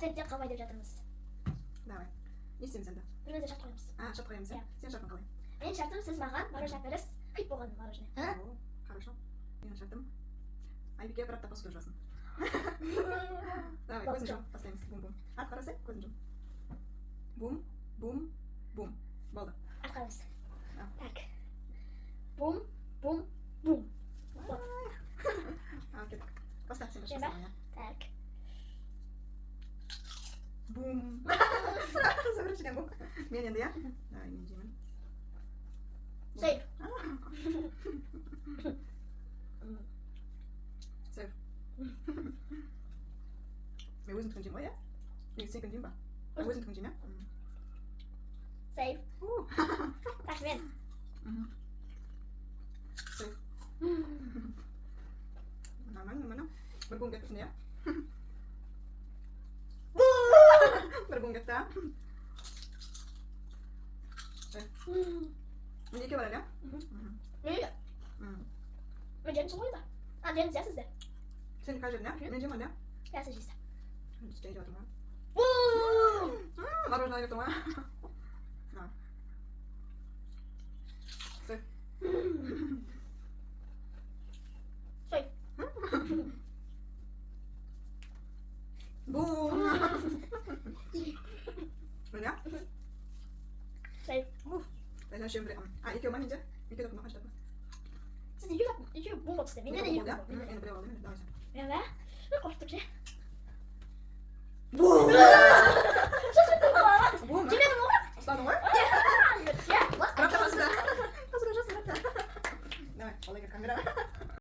Sen jatkamayı yapacağımız. Давай. Не істейміз енді? Бірімізді шарт қоямыз. Шарт қоямыз, иә? Сен шартын қалай? Менің шартым сіз маған мороженое әпересіз. Хит болған мороженое. О, хорошо. Менің шартым. Айбике бір апта посуда жуасын. Давай, көзін жум, бастаймыз. Бум-бум. Ат қарасы, көзін жум. Бум, бум, бум. Болды. Атқарыңыз. Ja. Так. Бум, бум, бум. Вот. Кеттік. Баста, сен Мен баста. ба? Так. Бум. Сен біріншіден бум. Мен енді, иә? Давай, мен жеймін. Сейф. Сейф. Мен өзімдікін жеймін ғой, иә? Мен сенікін жеймін ба? Өзімдікін жеймін, иә? Сейф. Так, мен. Сейф. Mana? Berbung ke atasnya ya. Berbung ke atas. Ini ke mana ya? Ini. Menjadi semua itu. Ada yang saya sudah. Sen kajiannya? Menjadi mana? Ya sudah. Stay jauh teman. Wuh. Baru naik teman. Nah. Sip. Sip. Boom. Mana? Sip. Ben şimdi iki oman ince. İki dokuma kaç dakika? Siz iki bum yaptı. Benim de ya. yok. En böyle oldu. Daha sen. Ya be. Ne korktuk ya. Boom. Şaşırdım ama. Boom. Cimedim o. Aslan var. Ya. Berapa sudah? Sudah. Давай, oleh kamera.